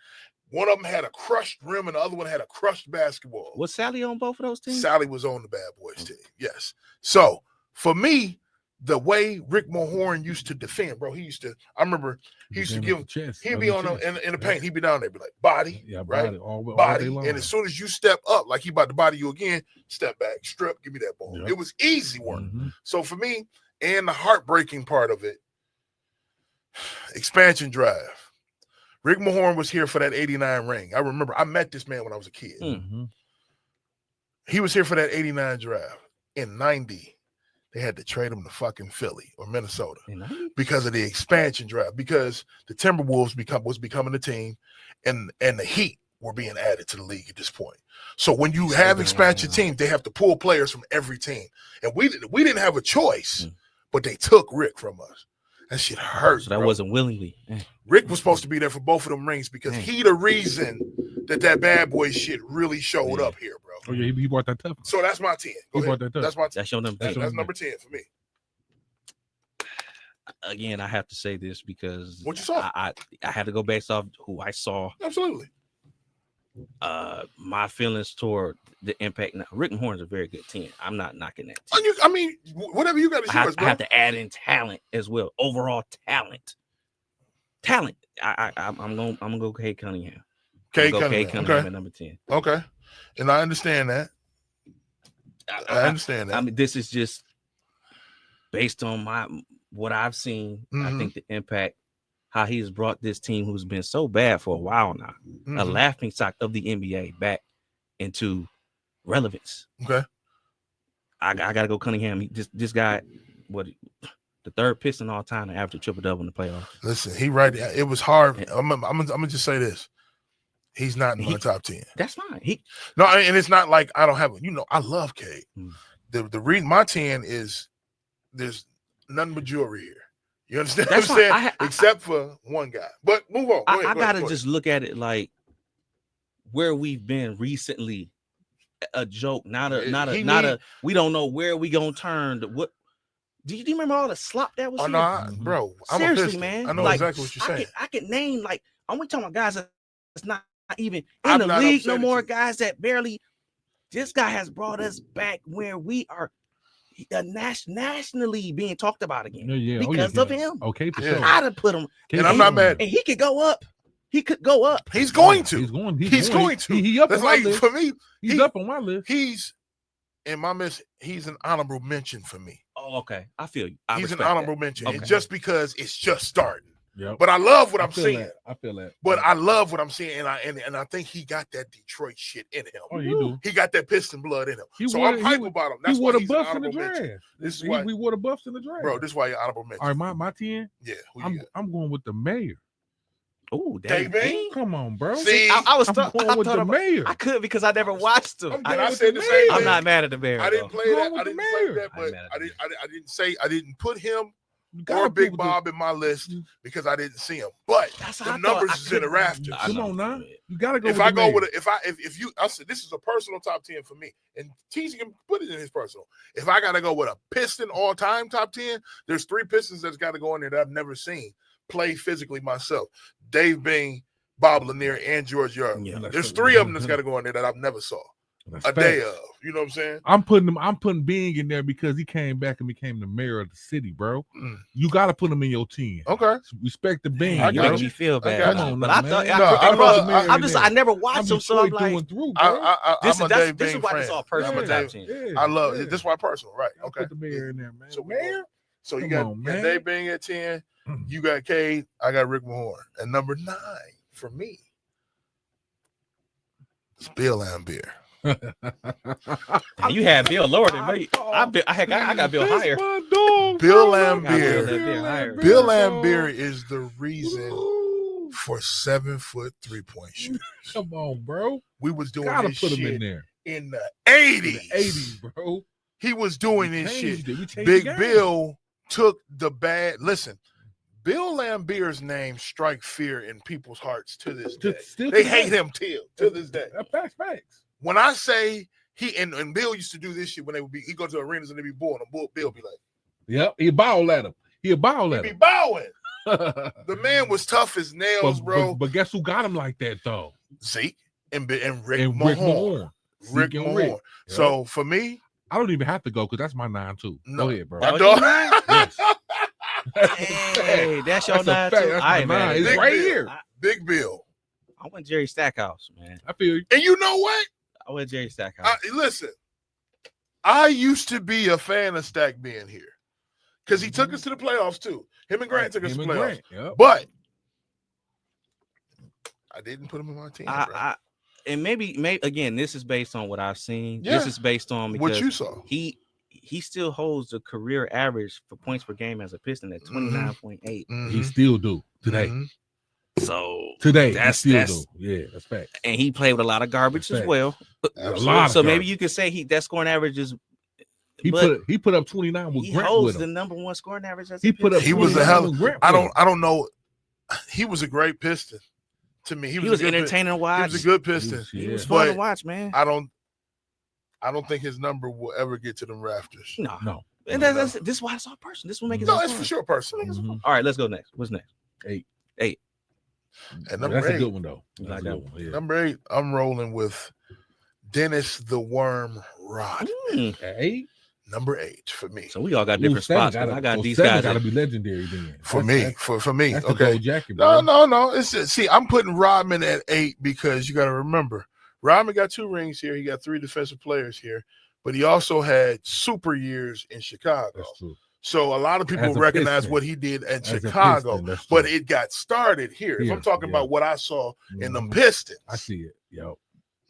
One of them had a crushed rim and the other one had a crushed basketball. Was Sally on both of those teams? Sally was on the bad boys team. Yes. So for me, the way Rick Mahorn used to defend, bro, I remember he used to give him, he'd be on in the paint, he'd be down there, be like, body, right? Body. And as soon as you step up, like he about to body you again, step back, strip, give me that ball. It was easy work. So for me, and the heartbreaking part of it, expansion drive. Rick Mahorn was here for that 89 ring. I remember I met this man when I was a kid. He was here for that 89 draft. In 90, they had to trade him to fucking Philly or Minnesota because of the expansion draft, because the Timberwolves was becoming a team and the Heat were being added to the league at this point. So when you have expansion teams, they have to pull players from every team. And we didn't have a choice, but they took Rick from us. That shit hurt. So that wasn't willingly. Rick was supposed to be there for both of them rings because he the reason that bad boy shit really showed up here, bro. Oh yeah, he brought that tough. So that's my 10. Go ahead. That's my 10. That's your number 10. That's number 10 for me. Again, I have to say this because what you saw. I had to go based off who I saw. Absolutely. My feelings toward the impact. Now, Rick Mahorn's a very good 10. I'm not knocking that. I mean, whatever you got to show us, bro. I have to add in talent as well. Overall talent. I'm gonna go Cade Cunningham. Cade Cunningham at number 10. Okay, and I understand that. I understand that. I mean, this is just based on what I've seen. I think the impact, how he has brought this team who's been so bad for a while now, a laughing stock of the NBA, back into relevance. Okay, I gotta go Cunningham. This guy, the third Piston all time to average a triple-double in the playoffs. Listen, he right. It was hard. I'm gonna just say this. He's not in my top 10. That's fine. And it's not like I don't have it. I love Cade. The reason my 10 is there's nothing but jewelry here. You understand what I'm saying? Except for one guy. But move on. I gotta just look at it like where we've been recently. A joke, not a. We don't know where we gonna turn. What? Do you remember all the slop that was? Bro. Seriously, man. I know exactly what you're saying. I can name I'm talking about guys that's not even in the league no more. Guys that barely. This guy has brought us back where we are nationally being talked about again because of him. Okay, for sure. I'd have put him, and I'm not mad. And he could go up. He could go up. He's going to. He's going to. He up on my list. For me, he's up on my list. He's in my list. He's an honorable mention for me. Oh, okay. I feel you. He's an honorable mention. Okay. And just because it's just starting. Yep. But I love what I'm seeing. I feel that. But I love what I'm seeing, and I think he got that Detroit shit in him. Oh, you do. He got that Piston blood in him. I'm hype about him. That's he why he's he's an an buffs in the honorable mention. draft. This is why we wore the buffs in the draft, bro. This is why you're honorable mention. All right, my 10. Yeah, I'm going with the mayor. Oh, Dave Bing? Come on, bro. See, I was going with the mayor. I could because I never watched him. I said the same thing. I'm not mad at the mayor. I didn't play that. I didn't play that, but I didn't put him or Big Bob in my list because I didn't see him. But the numbers is in the rafters. Come on now, you gotta go. I said this is a personal top 10 for me, and TZ can put it in his personal. If I gotta go with a Piston all time top 10, there's 3 Pistons that's got to go in there that I've never seen play physically myself. Dave Bing, Bob Lanier, and George Yard. Yeah, there's 3 of them that's got to go in there that I've never saw. Day of. You know what I'm saying? I'm putting Bing in there because he came back and became the mayor of the city, bro. You got to put him in your 10. Okay. Respect the Bing. You making me feel bad. But I never watched him, so I'm like, this is why it's all personal. I love it. This is why personal, right? Okay. Put the mayor in there, man. So So you got Dave Bing at 10. You got Cade. I got Rick Mahorn. And number 9 for me, It's Bill Laimbeer. You had Bill lower than me. I got Bill higher. Bill Bill Laimbeer. higher. Bill Laimbeer is the reason for 7-foot 3-point shooters. Come on, bro. We was doing Gotta this put him shit in there. in the In 80s. the 80s, bro. He was doing We this changed shit. it. We changed Big the game. Bill took the bad. Listen, Bill Laimbeer's name strike fear in people's hearts to this day. Still They today. hate him to this day. Facts. When I say he and Bill used to do this shit when they would be, he go to arenas and they be booing him. Bill be like, Yep, he bowled at him. He bowled he at be him. bowing. The man was tough as nails, bro. But guess who got him like that though? Zeke and Rick And Mahorn. Rick Mahorn. Rick Zeke and Mahorn. Rick. Yep. So for me, I don't even have to go because that's my 9-2. No. Go ahead, bro. my Oh, dog. Yes. Hey, that's your That's a 9 fact. too. That's All right, my man. nine. It's Big right Bill. here. Big Bill. I went Jerry Stackhouse, man. I feel you. And you know what? I went Jerry Stackhouse. Listen, I used to be a fan of Stack being here because he took us to the playoffs too. Him and Grant took us to Him the and playoffs. Grant, yep. But I didn't put him in my team. bro. And maybe again, this is based on what I've seen. Yeah. This is based on because What you saw. he still holds the career average for points per game as a Piston at 29.8. Mhm. He still do today. Mhm. So Today, That's- he still that's- do. Yeah, that's fact. and he played with a lot of garbage as Fact. well. A lot of So maybe garbage. you could say that scoring average is He but put up 29 with he Grant holds with the him. number one scoring average as He a put up. He was a 29 hell of- with Grant I with him. don't know. He was a great Piston to me. He was a good entertaining to He watch. was a good Piston. He Yeah. was fun to But watch, man. I don't think his number will ever get to them rafters. No. And this is why it's all personal. This will make it No, so it's fun. for sure personal. Mhm. All right, let's go next. What's next? And number That's a 8. good one though. You That's like a that good one. Yeah. Number 8, I'm rolling with Dennis the Worm Rod. Mm. 8. Number 8 for me. So we all got Ooh, different seven spots. 'Cause I got so these seven guys. gotta be legendary then. For That's- me, for me. That's the Okay. gold jacket, bro. No. It's just, see, I'm putting Rodman at 8 because you got to remember, Rodman got 2 rings here. He got 3 defensive players here, but he also had super years in Chicago. That's true. So a lot of people As a recognize Piston. what he did at As a Chicago, Piston, that's but true. it got started here. If Here, I'm talking yeah. about what I saw in them Mhm. Pistons, I see it. Yo.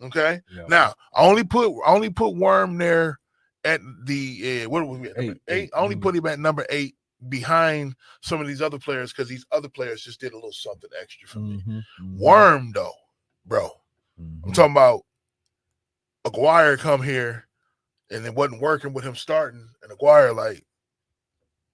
okay. Yo. Now I only put Worm there at the what was we at? Number 8. Eight. I only Mhm. put him at number 8 behind some of these other players because these other players just did a little something extra for me. Mhm. Mhm. Worm though, bro. Mhm. I'm talking about Aguirre come here and it wasn't working with him starting, and Aguirre like,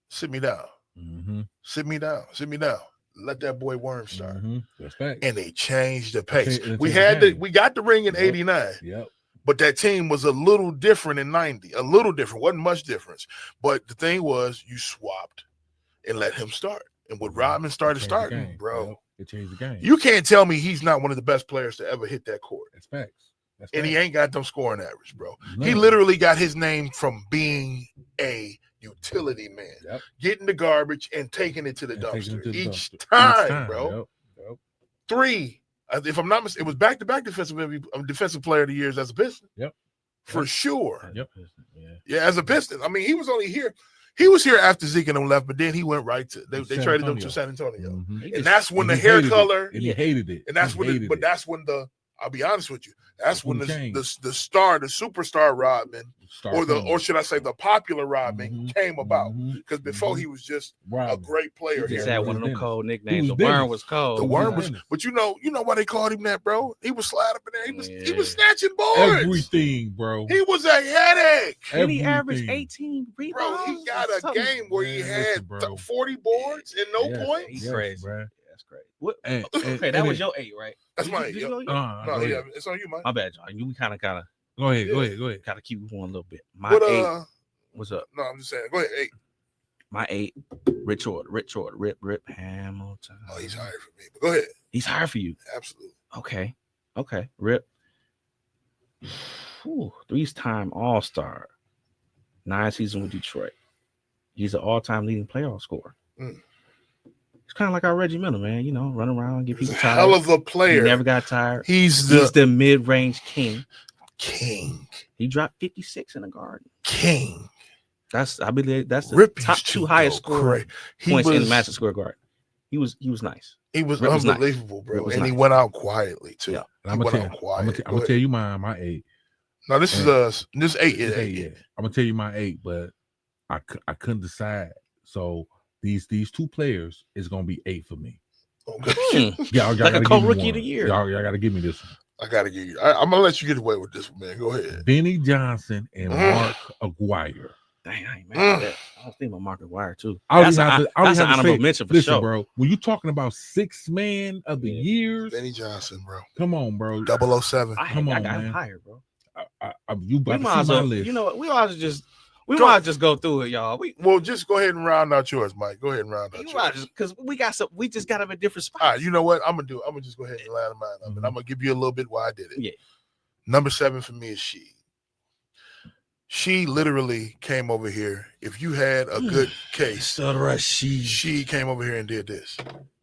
sit me down, Mhm. sit me down, sit me down. Let that boy Worm start. Mhm. That's fact. And they changed the pace. It We changed had the game. we got the ring in Yep. 89, Yep. but that team was a little different in 90. A little different, wasn't much difference. But the thing was, you swapped and let him start. And when Rodman started Changed the starting, game. bro, Yep. It changed the game. you can't tell me he's not one of the best players to ever hit that court. That's facts. That's And he facts. ain't got them scoring average, bro. He None. literally got his name from being a utility man, Yep. getting the garbage and taking it to the And taking dumpster it to the each dumpster. time, bro. Yep. Yep. 3, if I'm not mistaken, it was back-to-back defensive player of the years as a Piston. Yep. For Yep. sure. Yep. Yeah. Yeah, as a Piston. I mean, he was only here. He was here after Zeke and them left, but then he went right to they San traded him Antonio. to San Antonio. Mhm. He And just- that's when And the he hair hated it. color, And he hated it. and that's He when hated it. that's when I'll be honest with you. That's when when the it changed. the superstar Rodman, Start coming. or should I say the popular Rodman Mhm. came about. Mhm. Because before Mhm. he was just a Rodman. great player He just here. had was one of them Dennis. cold He nicknames. was The worm Dennis. was cold. The He worm was, Dennis. but you know why they called him that, bro? He was slide up in there. He was Yeah. snatching boards. Everything, bro. He was a headache. And he averaged Everything. 18 Bro, rebounds. he got a Something- game where he Man, had listen, bro. 40 boards and no Yes. points. He's Yes, crazy. bro. That's crazy. What? And- Okay, and that was it- your 8, right? That's Did mine. you Yep. go, yeah? No, go yeah, ahead. it's on you, Mike. My bad, y'all. You kind of Go ahead. Go Yeah. ahead. Go ahead. gotta keep going a little bit. My But 8. What's up? no, I'm just saying. Go ahead. Hey. My 8. Rich Order, Rip Hamilton. Oh, he's higher for me. But go ahead. He's higher for you. Absolutely. Okay. Rip. 3-time All-Star. 9 seasons with Detroit. He's an all-time leading playoff scorer. Mm. It's kind of like our Reggie Miller, man. You know, run around, get He's people a tired. hell of a He player. never got tired. He's He's the the mid-range king. king. He dropped 56 in the Garden. King. I believe that's the Rip top used 2 to highest go scorer crazy. He points in the was Madison Square Garden. He was nice. He was Rip was nice. unbelievable, bro. Rip was And he nice. went out quietly too. Yeah. And He I'm went gonna out tell, quiet. I'm gonna tell you my 8. No, this is this 8. It's Yeah, 8, yeah. I'm gonna tell you my 8, but I couldn't decide. So these 2 players is gonna be 8 for me. Okay. Y'all Like gotta a give me co-rookie of one. the year. Y'all gotta give me this one. I gotta give you. I'm gonna let you get away with this one, man. Go ahead. Benny Johnson and Mark Aguirre. Dang, I ain't mad at that. I was thinking about Mark Aguirre too. I That's already an have to honorable say, mention for listen, sure. bro. When you talking about 6 man of the years, Benny Johnson, bro. come on, bro. 007. I Come got on, him man. higher, bro. You We about to might see as my well. list. You know what? We might as just go through it, y'all. Well, just go ahead and round out yours, Mike. Go ahead and round out yours. Because we just got him in different spots. All right, you know what? I'm gonna just go ahead and line mine up, and I'm gonna give you a little bit why I did it. Yeah. Number 7 for me is she. She literally came over here. If you had a good case, she came over here and did this,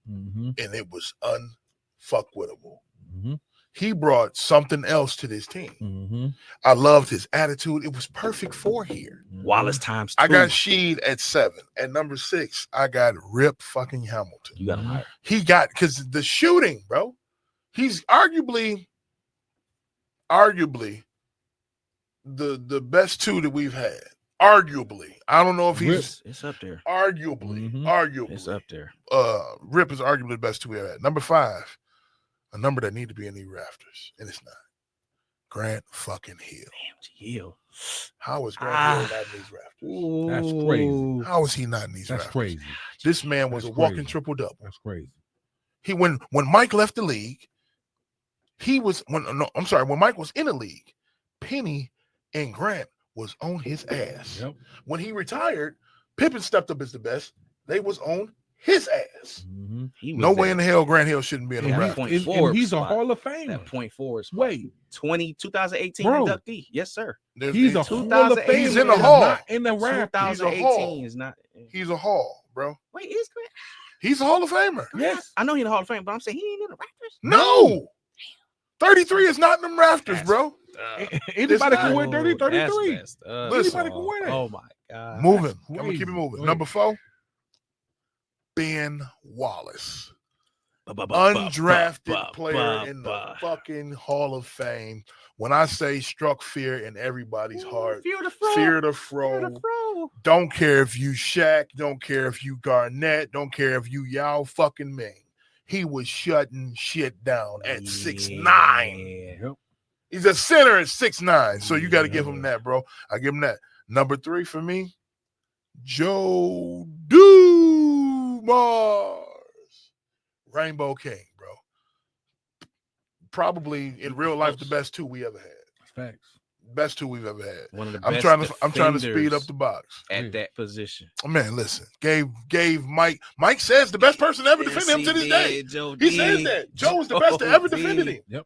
and it was unfuckwittable. He brought something else to this team. I loved his attitude. It was perfect for here. Wallace times 2. I got Sheed at 7. At number 6, I got Rip fucking Hamilton. You got him higher. He got, because the shooting, bro. He's arguably the best 2 that we've had. Arguably. I don't know if he's It's up there. arguably. It's up there. Rip is arguably the best 2 we ever had. Number 5, a number that need to be in these rafters, and it's not. Grant fucking Hill. Damn, Hill. How is Grant Hill not in these rafters? Ooh. That's crazy. How is he not in these That's rafters? crazy. This man was That's a walking crazy. triple-double. That's crazy. He when Mike left the league, when Mike was in the league, Penny and Grant was on his ass. Yep. When he retired, Pippen stepped up as the best. They was on his ass. No way in the hell Grant Hill shouldn't be in the Yeah, draft. point And forward he's a spot. Hall of Famer. That point forward spot. Wait, 2018 Bro. inductee. Yes, sir. he's a Hall of Famer. He's in the Hall. Not in the Raptors. 2018 is not. He's a Hall, bro. Wait, is Grant? He's a Hall of Famer. Yes. I know he's in the Hall of Fame, but I'm saying he ain't in the Raptors. No. 33 is not in them rafters, That's- bro. Anybody not- can win 30, 33. Listen. Anybody can win it. Oh my god. Moving. That's I'm gonna keep it crazy. moving. Go Number 4, Ben Wallace. Undrafted player in the fucking Hall of Fame. When I say struck fear in everybody's heart, fear the fro. Don't care if you Shaq, don't care if you Garnett, don't care if you Yao fucking Ming. He was shutting shit down at 6'9". Yep. He's a center at 6'9". So you got to give him that, bro. I give him that. Number 3 for me, Joe Dumars. Rainbow King, bro. Probably in real life the best 2 we ever had. Facts. Best 2 we've ever had. One of the I'm best trying to speed up the box. at that position. Oh, man, listen. Gave Mike. Mike says the best person to ever defend him to this day. He says that. Joe was the best to ever defended him. Yep.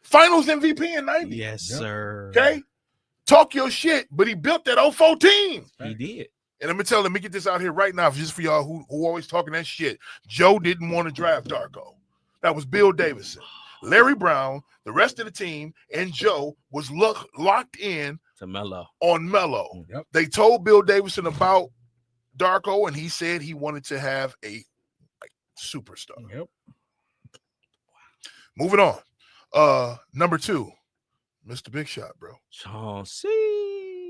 Finals MVP in 90. Yes, Yep. sir. Okay? Talk your shit, but he built that 04 team. He did. And let me get this out here right now, just for y'all who always talking that shit. Joe didn't want to draft Darko. That was Bill Davidson. Larry Brown, the rest of the team, and Joe was locked in To Melo. on Melo. Yep. They told Bill Davidson about Darko, and he said he wanted to have a superstar. Yep. Moving on. Number 2, Mr. Big Shot, bro. Chauncey.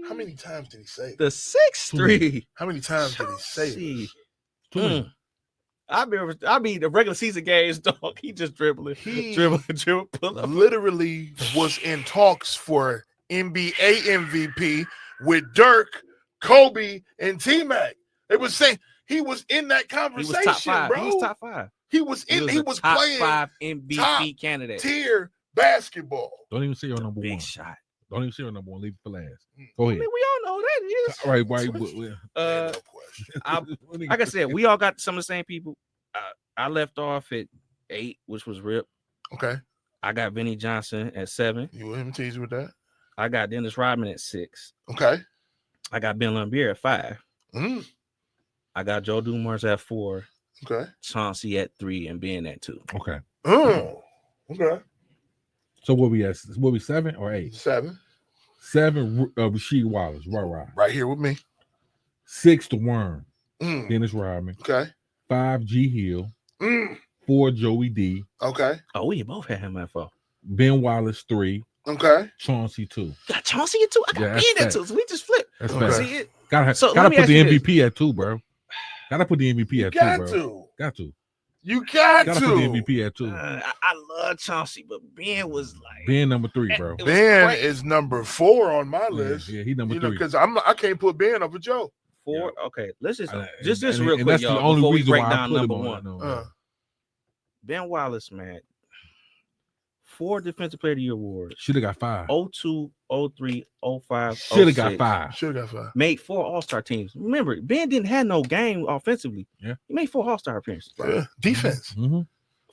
How many times did he say The 6'3". How many times did he say this? Mm. I mean, the regular season games, dog. He just dribbling, He dribble, pull up. literally was in talks for NBA MVP with Dirk, Kobe, and T-Mac. They was saying he was in that He was conversation, top 5. bro. He was top 5. He was a top playing 5 MVP top candidate. tier basketball. Don't even say your number Big one. shot. Don't even say your number one. Leave it for last. Go Go I ahead. mean, we all know that is. All right, No question. Like I said, we all got some of the same people. I left off at 8, which was Rip. Okay. I got Vinny Johnson at 7. You want him to tease you with that? I got Dennis Rodman at 6. Okay. I got Ben Lambier at 5. Mm. I got Joe Dumars at 4. Okay. Chauncey at 3, and Ben at 2. Okay. Oh. Okay. So what we at? What we 7 or 8? 7. 7. Rasheed Wallace. Right. Right here with me. 6 the Worm. Mm. Dennis Rodman. Okay. 5 G Hill, Mm, 4 Joey D, okay. Oh, we both had him at 4. Ben Wallace 3, Okay. Chauncey 2. Got Chauncey at 2. I got Yeah, that's Ben at facts. 2. So we just flipped. That's Okay. facts. See it? Gotta So let gotta me put ask the you this. MVP at 2, bro. Gotta put the MVP You at 2, got bro. to. Got to. You got Gotta to. put the MVP at 2. I love Chauncey, but Ben was like Ben number 3, bro. It was Ben crazy. is number 4 on my Yeah, list. yeah, he number You know, 3. because I can't put Ben over Joe. 4. Okay, let's just And- this and- real and quick, that's y'all. the only Before we reason break why I down put him number on 1, that, no. Uh, Ben Wallace, man. 4 Defensive Player of the Year awards. Should have got 5. 02, 03, 05, Should have got 06. 5. should have got 5. Made 4 All-Star teams. Remember, Ben didn't have no game offensively. Yeah. He made 4 All-Star appearances. Yeah. Defense. Mhm.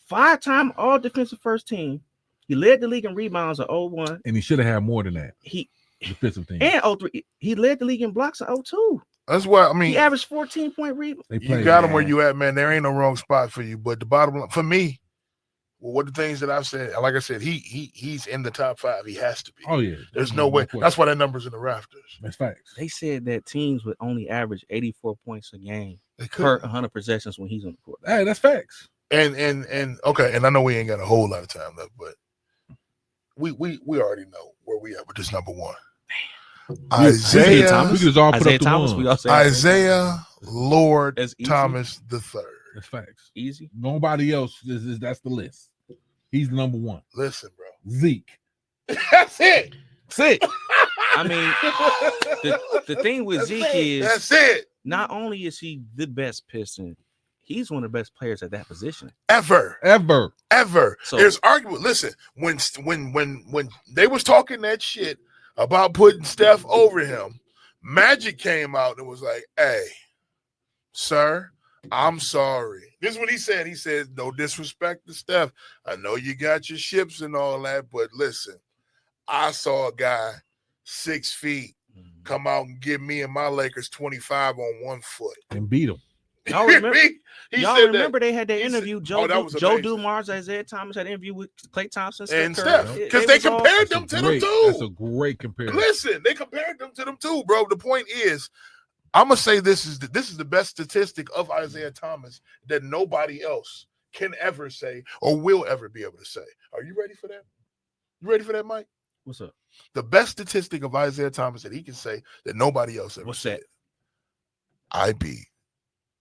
5-time All Defensive First Team. He led the league in rebounds in 01. And he should have had more than that. He Defensive team. and 03. He led the league in blocks in 02. That's why I mean He averaged 14-point rebound. They you played, got him man. where you at, man. There ain't no wrong spot for you. But the bottom line for me, well, what the things that I've said, like I said, he's in the top 5. He has to be. Oh yeah. There's no way. question. That's why that number's in the rafters. That's facts. They said that teams would only average 84 points a game They per could. 100 possessions when he's on the court. Hey, that's facts. And okay, and I know we ain't got a whole lot of time left, but we already know where we at with this number 1. Isaiah Thomas. We could just all put Isaiah up the Thomas, ones. we all say Isaiah Lord That's easy. Thomas III. That's facts. Easy. Nobody else that's the list. He's number 1. Listen, bro. Zeke. That's it. Sick. I mean, the thing with That's Zeke it. is That's it. not only is he the best Piston, he's one of the best players at that position. Ever. So- There's argument. Listen, when they was talking that shit about putting Steph over him, Magic came out and was like, "Hey, sir, I'm sorry." This is what he said. He said, "No disrespect to Steph. I know you got your ships and all that, but listen, I saw a guy 6 feet come out and give me and my Lakers 25 on 1 foot." And beat him. Y'all remember? He Y'all said remember that. they had that He said- interview. that was Joe amazing. Dumars, Isaiah Thomas had an interview with Klay Thompson And Curry. Steph, It- because it they was all- compared them That's to a them great- too. That's a great comparison. Listen, they compared them to them too, bro. The point is, I'm gonna say this is the best statistic of Isaiah Thomas that nobody else can ever say or will ever be able to say. Are you ready for that? You ready for that, Mike? What's up? The best statistic of Isaiah Thomas that he can say that nobody else ever What's said. that? I beat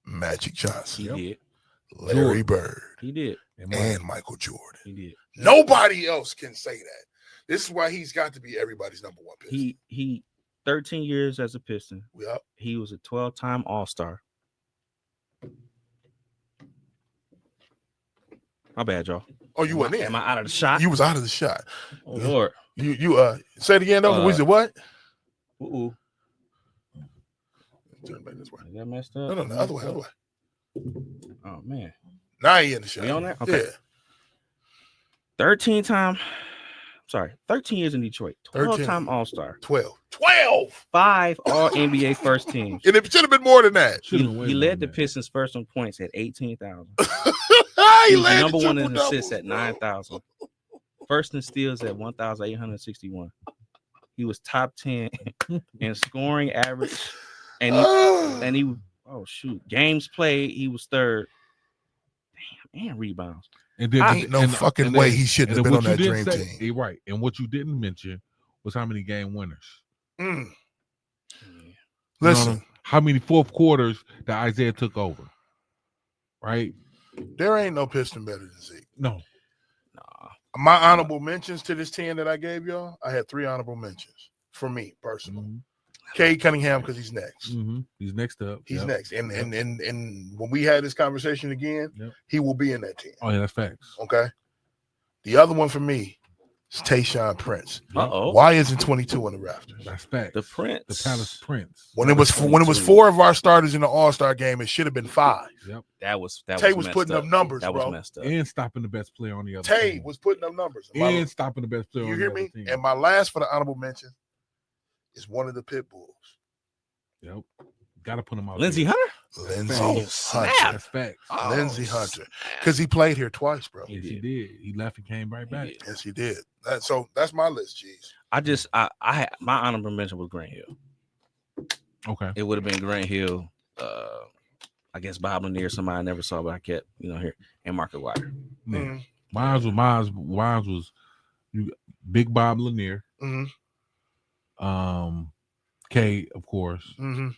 Magic Johnson, He did. Larry Bird, He did. and Michael Jordan. He did. Nobody else can say that. This is why he's got to be everybody's number 1 pick. He 13 years as a Piston. Yep. He was a 12-time All-Star. My bad, y'all. Oh, you wasn't in. Am I out of the shot? You was out of the shot. Oh, Lord. You say it again though. We said what? Ooh. Turn back this way. Is that messed No, up? the other way. Oh, man. Now he in the shot. We on that? Okay. Yeah. 13 years in Detroit. 12-time All-Star. 12. 5 All-NBA first teams. And it should have been more than that. He, Should've waited he on led the that. Pistons first in points at 18,000. he He was led number the 1 in triple-doubles, assists at bro. 9,000. First in steals at 1,861. He was top 10 in scoring average. And he games played, he was third. Damn, and rebounds. And then, Ain't no fucking way he shouldn't have been on that dream team. Right. And what you didn't mention was how many game winners. Mm. Yeah. Listen, How many fourth quarters that Isaiah took over. Right? there ain't no Piston better than Zeke. No. Nah. My honorable mentions to this 10 that I gave y'all, I had 3 honorable mentions for me personally. Mhm. Cade Cunningham, because he's next. Mhm. He's next up. He's Yep. next. And, Yep. and when we had this conversation again, Yep. he will be in that 10. Oh, yeah, that's facts. Okay. The other one for me is Tayshaun Prince. Uh-oh. Why isn't 22 in the rafters? That's facts. The Prince. The Palace Prince. When it was 4 of our starters in the All-Star game, it should have been 5. Yep. That was Tay was messed putting up. up numbers, That bro. was messed up. And stopping the best player on the other Tay team. was putting up numbers. And stopping the best player You on hear the me? other team. And my last for the honorable mention is one of the pit bulls, Yep. Gotta put him out. Lindsey there. Hunter? Lindsey Oh, Hunter. snap. That's facts. Oh, Lindsey Hunter. Because he played here twice, bro. He Yes, he did. did. He left and came right He back. did. Yes, he did. So that's my list, G's. I had my honorable mention was Grant Hill. Okay. It would have been Grant Hill, I guess Bob Lanier, somebody I never saw, but I kept, here, and Mark Aguirre. Yeah. Mhm. Mine was Big Bob Lanier, Mhm. K, of course, Mhm.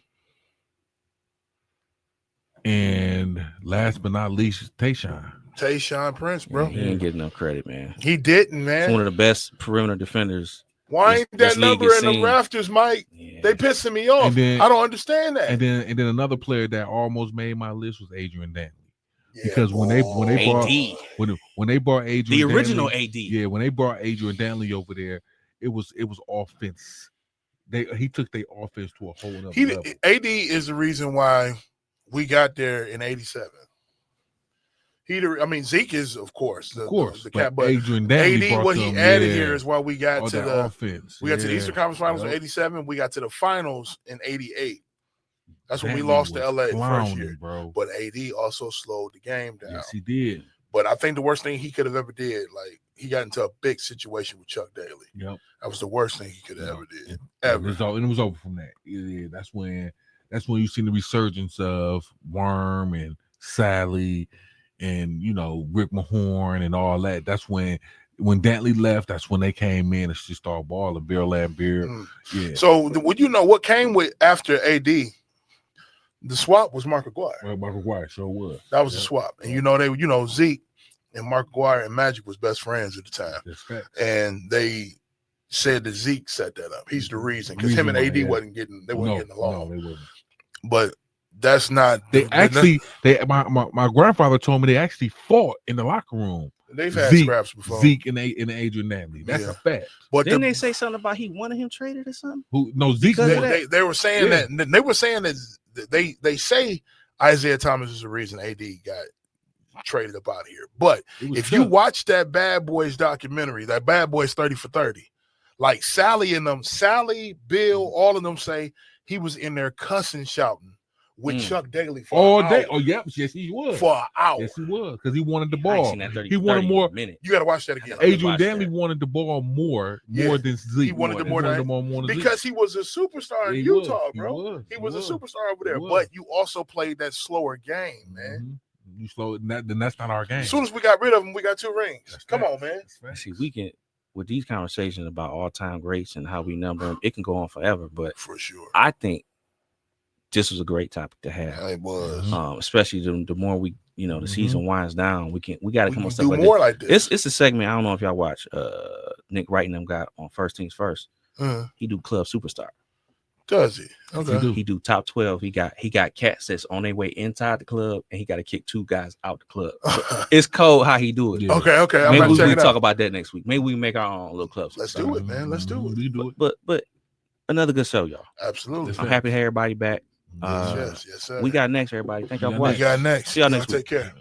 and last but not least, Tayshaun. Tayshaun Prince, bro. Man, he ain't getting no credit, man. He didn't, He's man. one of the best perimeter defenders. Why this- ain't this that league number is in the seen. rafters, Mike? Yeah. They pissing me off. And then- I don't understand that. And then another player that almost made my list was Adrian Dantley. Yeah, because when they brought AD. when they brought Adrian The original Dantley, AD. yeah, when they brought Adrian Dantley over there, it was offense. He took their offense to a whole other level. AD is the reason why we got there in '87. Zeke is, of course, the cap, but Adrian Dantley AD, what he added here is why we got to the offense. We got to the Eastern Conference Finals in '87. We got to the finals in '88. That's when we Dantley lost to LA the first clowning, year, bro. But AD also slowed the game down. Yes, he did. But I think the worst thing he could have ever did, like he got into a big situation with Chuck Daly. Yep, that was the worst thing he could have ever did. And it was over from that. Yeah, that's when you seen the resurgence of Worm and Sally, and Rick Mahorn and all that. That's when Dantley left. That's when they came in and just started balling. Bill Laimbeer. Yeah. So what came with after AD? The swap was Mark Aguirre. Mark Aguirre sure was. That was the swap, and Zeke and Mark Aguirre and Magic was best friends at the time. That's fact. And they said that Zeke set that up. He's the reason because him and AD wasn't getting getting along. No, they wasn't. But that's not. My grandfather told me they actually fought in the locker room. They've had scraps before. Zeke and Adrian Dantley. That's a fact. But didn't they say something about he wanted him traded or something? Zeke. They were saying that. They were saying that they say Isaiah Thomas is the reason AD got traded up out of here. But if you watch that Bad Boys documentary, that Bad Boys 30 for 30, like Sally, Bill, all of them say he was in there cussing, shouting with Chuck Daly for all an day. hour. Oh, yep. Yes, he was. For an hour. Yes, he was. Because he wanted the ball. He wanted more. Minute. You got to watch that again. Adrian Dantley wanted the ball more than Zeke. He wanted more than because he was a superstar in Utah, bro. He was a superstar over there. But you also played that slower game, man. Mm-hmm. You slow it, then that's not our game. As soon as we got rid of him, we got 2 rings. Come on, man. See, we can, with these conversations about all-time greats and how we number them, it can go on forever. But for sure, I think this was a great topic to have. It was, especially the more we, the season winds down. We got to come on stuff do more like this. It's a segment. I don't know if y'all watch. Nick Wright and them got on First Things First. He do Club Superstar. Does he? Okay. He do top 12. He got cats that's on their way inside the club, and he got to kick 2 guys out the club. So it's cold how he do it. Yeah. Okay. Maybe we can talk about that next week. Maybe we can make our own little club. Let's do it, man. Let's do it. We do it. But another good show, y'all. Absolutely. I'm happy to have everybody back. Yes, sir. We got next, everybody. Thank y'all for watching. We got next. See y'all next week. Take care.